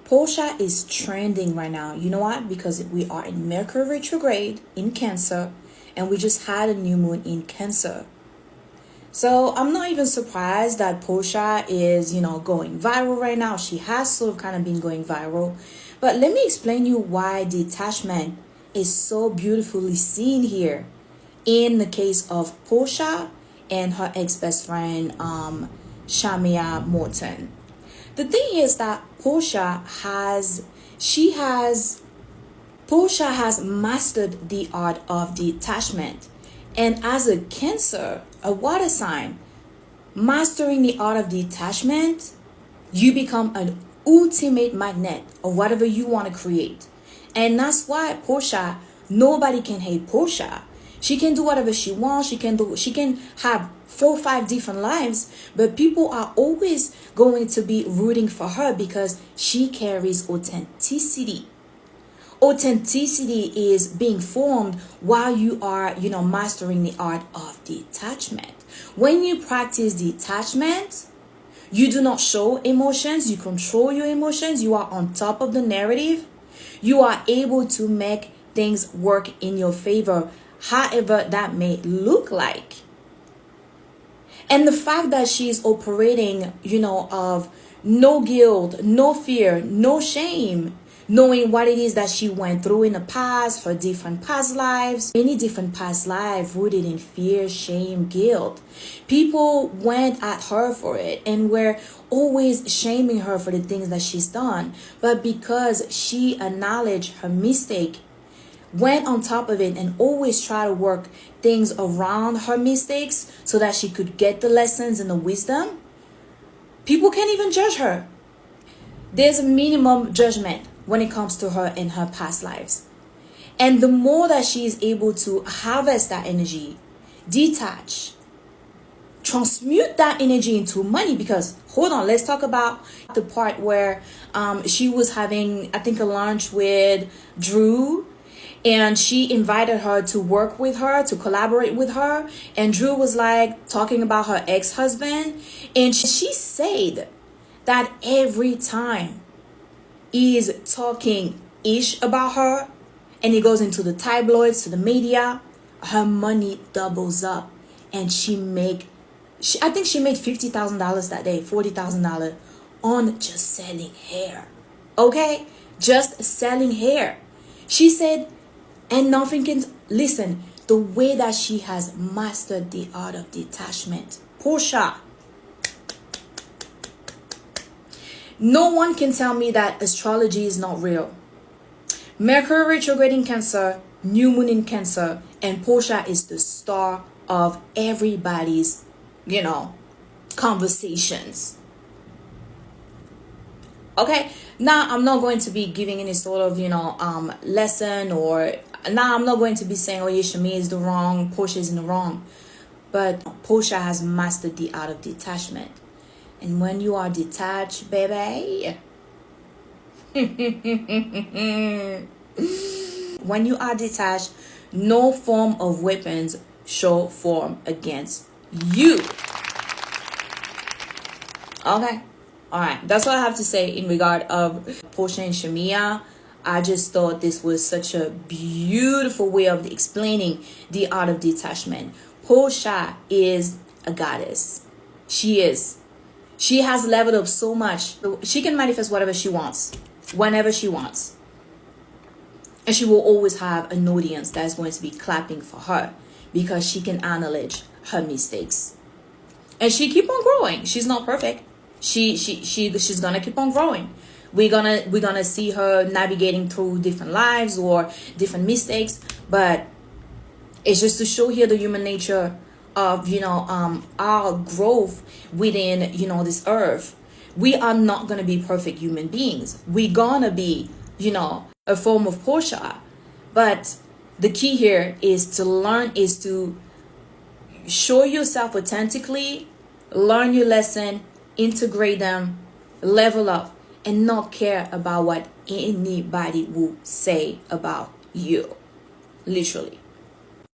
Porsha is trending right now. You know why? Because we are in Mercury retrograde in Cancer, and we just had a new moon in Cancer. So I'm not even surprised that Porsha is, going viral right now. She has sort of kind of been going viral. But let me explain you why detachment is so beautifully seen here in the case of Porsha and her ex-best friend, Shamea Morton. The thing is that Porsha has mastered the art of detachment. And as a Cancer, a water sign, mastering the art of detachment, you become an ultimate magnet of whatever you want to create. And that's why Porsha, nobody can hate Porsha. She can do whatever she wants. She can have 4 or 5 different lives, but people are always going to be rooting for her because she carries authenticity. Authenticity is being formed while you are, mastering the art of detachment. When you practice detachment, you do not show emotions. You control your emotions. You are on top of the narrative. You are able to make things work in your favor, however that may look like. And the fact that she's operating, of no guilt, no fear, no shame, knowing what it is that she went through in the past, her different past lives, many different past lives rooted in fear, shame, guilt. People went at her for it and were always shaming her for the things that she's done. But because she acknowledged her mistake, went on top of it, and always try to work things around her mistakes so that she could get the lessons and the wisdom, people can't even judge her. There's a minimum judgment when it comes to her in her past lives. And the more that she is able to harvest that energy, detach, transmute that energy into money, because hold on, let's talk about the part where she was having, I think, a lunch with Drew, and she invited her to work with her, to collaborate with her. And Drew was like talking about her ex-husband. And she said that every time he's talking ish about her and he goes into the tabloids, to the media, her money doubles up. And I think she made $50,000 that day, $40,000 on just selling hair. Okay? Just selling hair. She said, and nothing can, listen, the way that she has mastered the art of detachment. Porsha. No one can tell me that astrology is not real. Mercury retrograde in Cancer, new moon in Cancer, and Porsha is the star of everybody's, conversations. Okay, now I'm not going to be giving any sort of, lesson, or now I'm not going to be saying, oh yeah, Shamea is the wrong, Porsha is in the wrong. But Porsha has mastered the art of detachment. And when you are detached, baby, when you are detached, no form of weapons shall form against you. Okay? All right, that's what I have to say in regard of Porsha and Shamea. I just thought this was such a beautiful way of explaining the art of detachment. Porsha is a goddess. She is. She has leveled up so much. She can manifest whatever she wants, whenever she wants. And she will always have an audience that is going to be clapping for her because she can acknowledge her mistakes. And she keep on growing. She's not perfect. She's gonna keep on growing. We're gonna see her navigating through different lives or different mistakes, but it's just to show here the human nature of our growth within this earth. We are not gonna be perfect human beings. We're gonna be a form of Porsha, but the key here is to learn, is to show yourself authentically, learn your lesson, integrate them, level up, and not care about what anybody will say about you. Literally.